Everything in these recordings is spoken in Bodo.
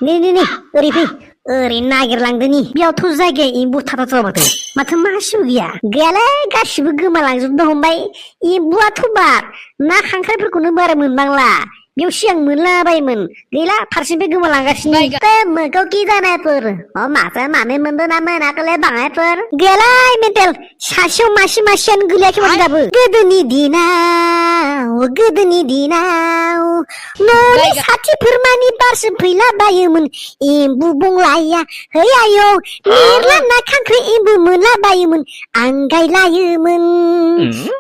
네, 어리 피. ओरै नागिरलांदोनि बेयावथ' जायगाया एम्बु थाथावथाव माथो मासेबो गैया गैयालै गासिबो गोमालांजोबनो हमबाय एम्बुआथ' बार ना खांख्राइफोरखौनो बारा मोनबांला बेयाव सिगां मोनलाबायोमोन गैला फारसेनिफ्राय गोमालांगासिनो बे मोगौ कि जानायफोर मानो मोनदों ना मोनाखैलै बाङायफोर गैयालै मेन्टेल सासेयाव मासेयानो गोलैयाखैमोन दाबो गोदोनि दिनाव न'नि साथिफोरमानि बारसो फैलाबायोमोन एम्बु बंलाया है आयौ मेरला ना खांख्राइ एम्बु मोनलाबायोमोन आंगायलायोमोन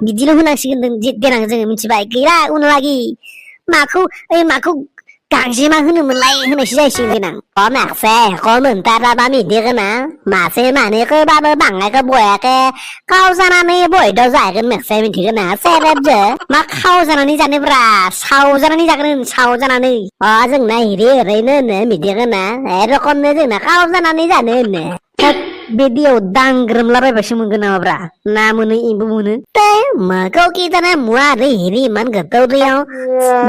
बिदिल' होनांसिगोन देनां जोङो मिथिबाय गैला उनलागि माखौ गांजेमा होनोमोनलाय होनायसो जाहैसिगोन देनां मासे मोनथाराबा मिथिगोना मासे मानैखौबाबो बाङायखौ बयाखै खाव जानानै बयद' जागोन मेसे मिथिगोना सेरेबजो मा खाव जानानै जानोब्रा साव जानानै जागोन साव जानानै जोंना हिरि ओरैनो होनो मिथिगोना एरखमनो जोंना खाव जानानै जानो होनो बे दैयाव दांग्रोमलाबायबासो मोनगोन नामाब्रा ना मोनो एम्बु मोनो मोखौ कि जाना मुवा आरो हिरि इमान गोथौ दैयाव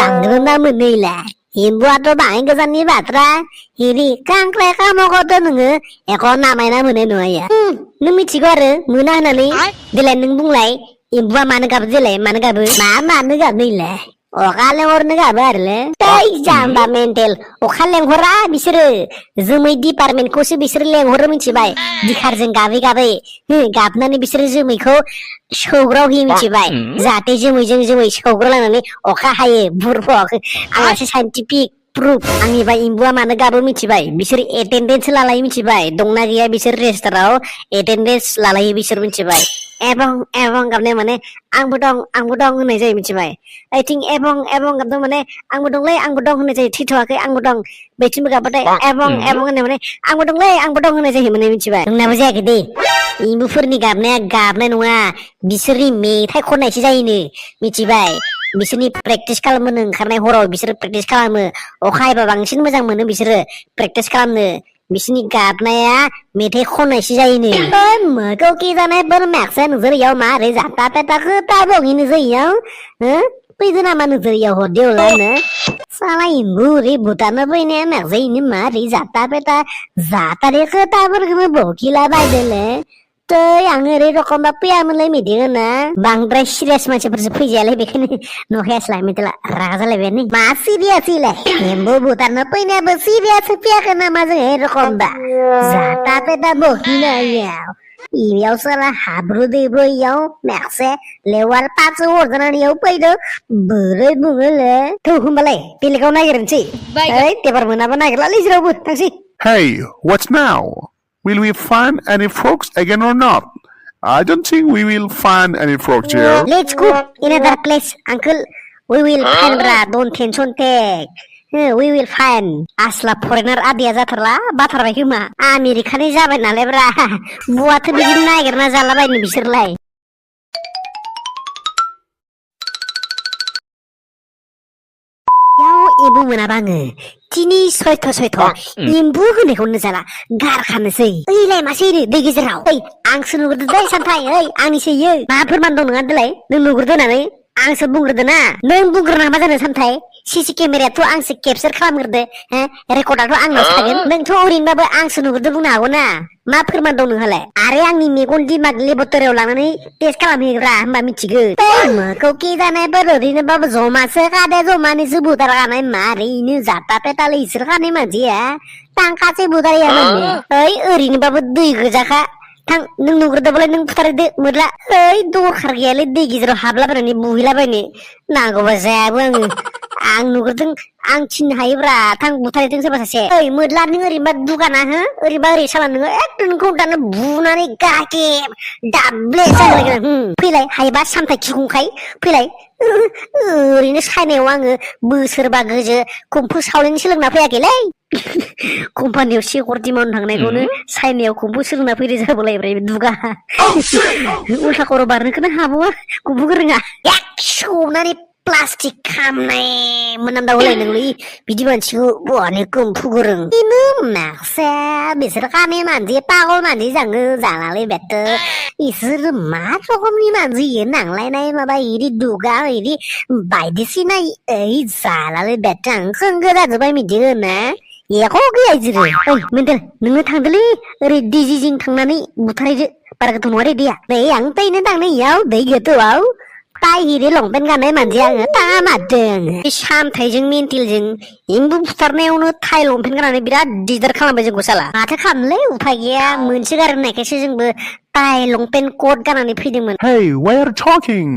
दांग्रोमना मोनैला एम्बुआथ' बाङाय गोजाननि बाथ्रा हिरि खांख्राइ खामखौथ' नोङो एख' नामायना मोननाय नङा नों मिथिगौ आरो मोना होननानै देलाय नों बुंलाय एम्बुआ मानो गाबो देलाय मानो गाबो मानो गाबो इलाय अखा लेंहरनो गाबो आरोलै जाम्बा मेन्टेल अखा लेंहरा बिसोरो जोमै डिपार्टमेन्टखौसो बिसोरो लेंहरो मिथिबाय दिखारजों गाबै गाबनानै बिसोरो जोमैखौ सौग्राव होयो मिथिबाय जाहाथे जोमै सौग्रावलायनानै अखा हायो बुरफक आंहासो साइन्टिफिक प्रुफ आंनिबा एम्बुआ मानो गाबो मिथिबाय बिसोर एटेन्डेन्स लालायो मिथिबाय दंना गैया बिसोर रेजिस्टाराव एटेन्डेन्स लालायो बिसोर मिथिबाय एबं गाबनाय माने आंबो दं होननाय जायो मिथिबाय आइथिं एबं गाबदों माने आंबो दं होननाय जायो थैथ'वाखै आंबो दं बेथिंबो गाबबाथाय एबं होननाय माने आंबो दं होननाय जायो माने मिथिबाय नोंनाबो जायाखै दे एम्बुफोरनि गाबनाया गाबनाय नङा बिसोरनि मेथाइ खननायसो जायोनो मिथिबाय बिसोरनि प्रेक्टिस खालामनो ओंखारनाय हराव बिसोरो प्रेक्टिस खालामो अखा हायोबा बांसिन मोजां मोनो बिसोरो प्रेक्टिस खालामनो बिसोरनि गाबनाया मेथाइ खननायसो जायोनो मोखौ कि जानायफोर मेक्से नोंसोर इयाव मारै जाता पेता खोथाबङि नोंसोर इयाव फैदो नामा नोंसोर इयाव हरदेवलानो साला एम्बु ओरै भुटानो फैनाया मेक्से इनो मारै जाता पेता जातारे खोथाफोरखौनो बकिला बायदोलै आं ओरै रखमबा फैयामोनलाय मिथिगोना बांद्राय सिरियास मानसिफोरसो फैजायालै बेखायनो नखायासलाय मिथिला रागा जालायबायानो मा सिरियास इलाय एम्बु भुटानो फैनायाबो सिरियास फैयाखै नामा जों रखमबा जाता पेता बकिना इयाव साला हाब्रु दैब्रु इयाव मेक्से लेवार पासो हरजानानै इयाव फैदो बोरै बुङोलै होमबालाय बेलेगाव नागिरनोसै एबार मोनाबा नागिरलालै जेरावबो थांसै Hey, what's now? Will we find any frogs again or not? I don't think we will find any frogs here. Let's go in another place, uncle. We will find, bra. Don't tension take. We will find. Asla foreigner Adiya जाथारला बाथारबाय खोमा आमेरिकानि जाबाय नालाय ब्रा बुआथ' बिदिनो नागिरना जालाबायनो बिसोरलाय याव एम्बु मोनाबा आङो दिनै सयथ' एम्बु होनायखौनो जाला गारखानोसै ओइलाय मासे दै गेजेराव आंसो नुग्रोदो दै सानथाय आंनिसो इयो मा फोरमान दं नङा देलाय नों नुग्रोदो होननानै आंसो बुंग्रोदो ना नों बुंग्रोना मा जानो सानथाय सीसी केमेरायाथ' आंसो केपचार खालामग्रोदो रेकर्डाथ' आंनावसो थागोन नोंथ' ओरैनोबाबो आंसो नुग्रोदो बुंनो हागौ ना मा फोरमान दं नोंहालाय आरो आंनि मेगन दिमाग लेबरेटरियाव लांनानै टेस्ट खालामहैग्रा होनबा मिथिगोन मोखौ कि जानायफोर ओरैनोबाबो जमासो खादे जमानिसो बुथारखानाय मारैनो जाता पेटालै इसोर खानाय मानसिया टांखासो बुथारैया माने ओरैनोबाबो दै गोजाखा थां नों नुग्रोदोबालाय नों बुथारदो मोरला दरखार गैयालै दै गेजेराव हाबलाबायनानै बुहैलाबायनो नांगौबा जायाबो आं नुग्रोदों आं थिननो हायोब्रा थां बुथारदों सोरबा सासे मोरला नों ओरैनोबा दुगाना ओरैबा ओरै साला नोङो एकदम नोंखौ दानो बुनानै गाके दाब्ले जागोन फैलाय हायोबा सामथाय खिगुंखाय फैलाय ओरैनो सायनायाव आङो बोसोरबा गोजो कम्फु सावलेन सोलोंना फैयाखैलै कम्पानियाव सिकिउरिटि मावनो थांनायखौनो सायनायाव कम्फु सोलोंना फैदो जाबोलायब्राय दुगा उल्था खर' बारनोखौनो हाबावा कम्फुखौ रोङा सौनानै प्लास्टिक खामनाय मोनामदावलाय नोंलै बिदि मानसिखौ बहानो कम्फु गोरों बेनो माखसे बिसोर खानाय मानसि पागल मानसि जाङो जालालै बेथ' इसोर मा रखमनि मानसि नांलायनाय माबा इदि दुगा इदि बायदिसिना जालालै बेथ' आं खोंगो जाजोब्बाय मिथिगोन ना एख' गैया इदिरो ओइ मेन्देल नोङो थांदोलै ओरै दैजिजिं थांनानै बुथारहैदो बारा गोथौ नङा रे दैया नै आं तैनो थांनो इयाव दै गोथौआव ताहिरे लंपेन्ट गाननाय मानसि आङो तामारदों बे सामथाइजों मेन्टेलजों एम्बु बुथारनायावनो थाइ लंपेन्ट गाननानै बिराद दिगदार खालामबाय जोंखौ साला माथो खालामनोलै उफाय गैया मोनसो गारो होननायखायसो जोंबो टाइ लंपेन्ट कट गाननानै फैदोंमोन Hey, why are you talking?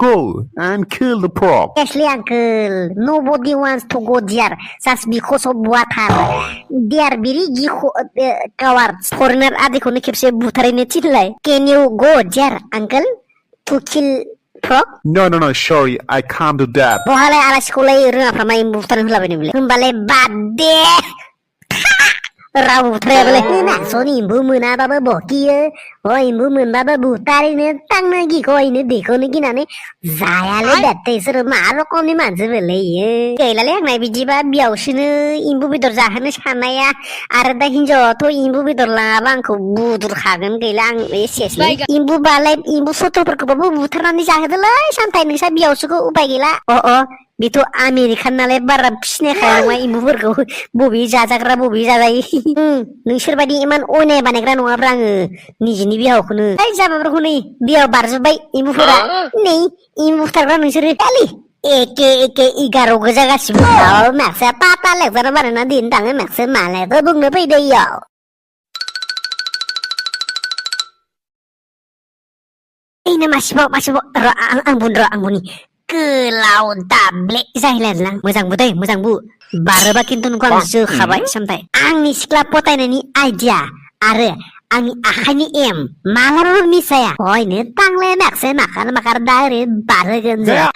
Go and kill the frog. Actually, uncle, nobody wants to go there just because of water. They are very cowards. Foreigner adikonu खेबसे बुथारैनो थिनलाय. Can you go there, uncle, to kill frog? No, sorry, I can't do that. बहालाय आलासिखौलाय रोङाफ्रा मा एम्बु बुथारनो होलाबायनो बेलाय होमबालाय बाद दे राव बुथारायाबालाय नासन एम्बु मोनाबाबो बकियो एम्बु मोनबाबो बुथारैनो थांनो गिख'हैनो दैखौनो गिनानै जायालै बेत्ते इसोरो मा रखमनि मानसिफोरलै इयो गैलालै आंना बिदिबा बियावसोनो एम्बु बेदर जाहोनो साननाया आरो दा हिनजावाथ' एम्बु बेदर लाङाबा आंखौ बुदुरखागोन गैला आं सेसलै एम्बुबालाय एम्बु सथ्रफोरखौबाबो बुथारनानै जाहोदोलै सामथाइ नोंसा बियावसोखौ उपाय गैला बेथ' आमेरिकान नालाय बारा फिसिनायखाय नङा एम्बुफोरखौ बबे जाजाग्रा बबे जाजायै नोंसोरबायदि इमान अयनाय बानायग्रा नङाब्रा आङो निजेनि बिहावखौनो जाबाफोरखौ नै दैयाव बारजोब्बाय एम्बुफोरा नै एम्बु बुथारग्रा नोंसोरो खालि एके 11 गोजा गासिबो माखसे पाता लेकजारा बानायना दिनो थाङो माखसे मालायखौ बुंनो फैदो इयाव ओइनो मासिबाव आं बुनि गोलाव दाब्ले जाहैलायलां मोजां बु बारोबा खिन्थु नोंखौ आं जोखाबाय सामथाइ आंनि सिख्ला पटायनायनि आइडिया आरो आंनि आखाइनि एम मालाबाबो मिसाया हयनो तांलाय माखसे माखार दा ओरै बारहोगोन जों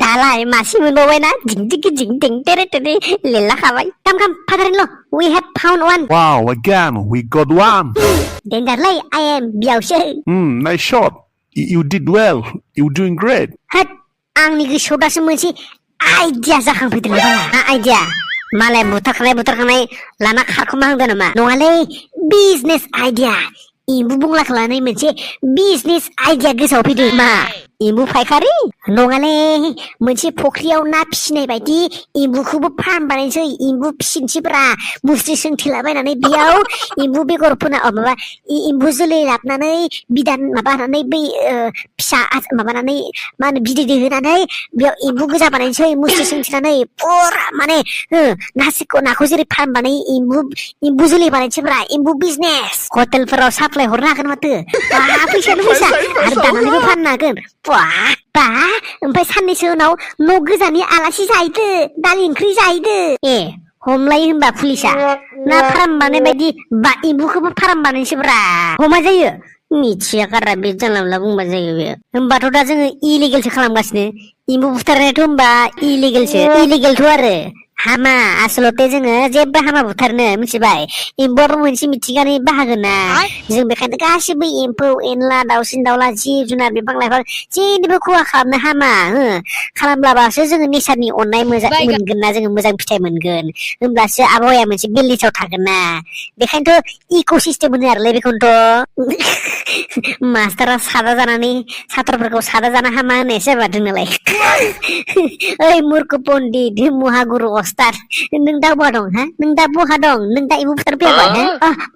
दालाय मासि मोनबावबायना जिं टेरे लेला खाबाय काम फादार-इन-ल we have found one. Wow, again we got one. Dengarलै I am बियावसो nice shot. You did well. You're doing great. आंनि गोसोआव दासो मोनसे आइडिया जाखांफैदोंलै मा आइडिया मालाय बुथारखानाय लाना खारखोमा हांदों नामा नङालै बिजनेस आइडिया एम्बु बुंलाखौ लानानै मोनसे बिजनेस आइडिया गोसोआव फैदों मा एम्बु फायखारि नङालै मोनसे फुख्रियाव ना फिसिनाय बायदि एम्बुखौबो फार्म बानायनोसै एम्बु फिसिनोसैब्रा मुस्रि सोंथेलाबायनानै बेयाव एम्बु बेगर फोना माबा एम्बु जोलै लाबोनानै बिदान माबानानै बै फिसा माबानानै मा होनो बिदै दैहोनानै बेयाव एम्बु गोजा बानायनोसै मुस्रि सोंथेनानै पुरा माने नाखौ जेरै फार्म बानायो एम्बु जोलै बानायनोसैब्रा एम्बु बिजनेस हटेलफोराव साप्लाय हरनो हागोन माथो फैसायानो फैसा आरो दानानैबो फाननो हागोन बा ओमफ्राय साननैसो उनाव न' गोजानि आलासि जाहैदो दालि ओंख्रि जाहैदो हमलायो होनबा पुलिसा ना फार्म बानाय बायदि बा एम्बुखौबो फार्म बानायनोसैब्रा हमा जायो मिथिया गारा बे जानला मोनला बुंबा जायो बे होमबाथ' दा जोङो इलिगेलसो खालामगासिनो एम्बु बुथारनायाथ' होमबा इलिगेलथ' आरो हामा आसलते जोङो जेबो हामा बुथारनो मिथिबाय एम्बुआबो मोनसे मिथिंगानि बाहागो ना जों बेखायनो गासिबो एम्फौ एनला दाउसिन दाउला जिब जुनार बिफां लाइफां जेनिबो खहा खालामनो हामा खालामब्लाबासो जोङो नेचारनि अननाय मोजां मोनगोन ना जोङो मोजां फिथाइ मोनगोन होमब्लासो आबहावाया मोनसे बेलेन्सआव थागोन ना बेखायनोथ' इक' सिस्टेम होनो आरोलै बेखौनोथ' मास्टारा सादा जानानै सात्रफोरखौ सादा जाना हामा होननायसो जाबाय नालाय ओइ मुर्ख पण्डित महागुरु अस्ताद नों दा बहा दं नों दा बहा दं नों दा एम्बु बुथार फैयाखै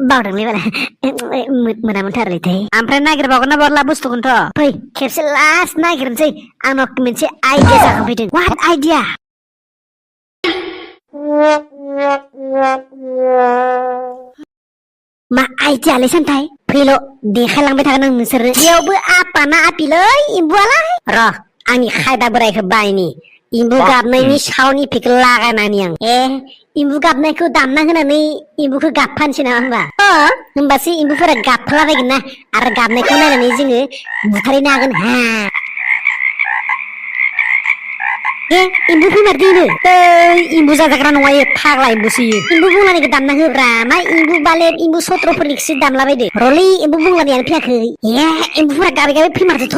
बावदोंलै बारा मोनामोनथारलै ओमफ्राय नागिरबावगोन ना बावला बुस्थुखौनोथ' फै खेबसे लास्ट नागिरनोसै आंनाव मोनसे आइडिया जाखांफैदों वाट आइडिया मा आइडियालै सानथाय फैल' देखायलांबाय थागोन आं नोंसोरो बेयावबो आपाना आपिलै एम्बुआलाय र' आंनि खायदा बोरायखौ बायनि एम्बु गाबनायनि साउन्ड इफेक्ट लागायनानै आं एम्बु गाबनायखौ दामना होनानै एम्बुखौ गाबफानोसै नामा होमबासो एम्बुफोरा गाबफ्लाबायगोन ना आरो गाबनायखौ नायनानै जोङो बुथारहैनो हागोन एम्बु फैमारदोनो एम्बु जाजाग्रा नङा फाग्ला एम्बुसो एम्बु बुंलानिखौ दामना होब्रा मा एम्बु बालेब एम्बु सत्रफोरनिखौसो दामलाबायदो रलै एम्बु बुंलानियानो फैयाखै एम्बुफोरा गाबै फैमारदोथ'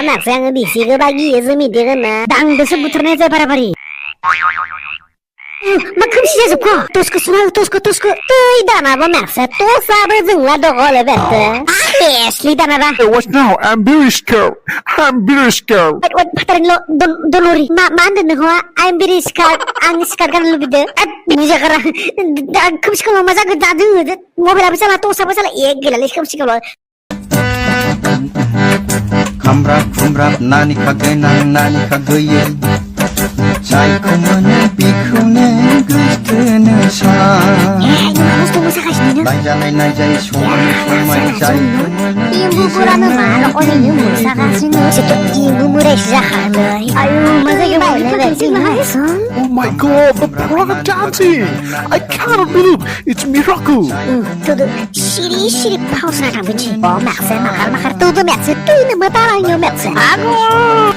नाखसे आङो बेसे गोबा गियो जों मिथिगोन ना दांदोसो बुथारनाया जाय बाराबारि 막 금시에서 봐. 도스크 스마일 도스크 뜨이다나 봐 맥세 또 사버 증라 도걸레 베트. 슬리다나라. What now? I'm very scared. I'm very scared. Wat patarin lo dolori. Maanda na hoa. I'm very scared. Ang scared kan lo bide. At muja kara. Kumsi kalau masa ke dadu. Mobil apa salah to sabar salah. Gila lis kumsi kalau. Kamrap nani kagenang nani kageye. Jai kumane bikune gustene sa. Yung harus tunggu sakasnya. Najay sumay jai kumane. Ibu-bura는 말어 오늘 유물 사가시는 진짜 이부물에 시작하네. 아유 맞아 이거 원래 지마했어. Oh my god, the frog dancing! I cannot believe it's miracle. 저도 시리 파우스나 잡으지. 뭐 막세 막할 tudo 맥세 뜨는 뭐 따라요 맥세. 아고.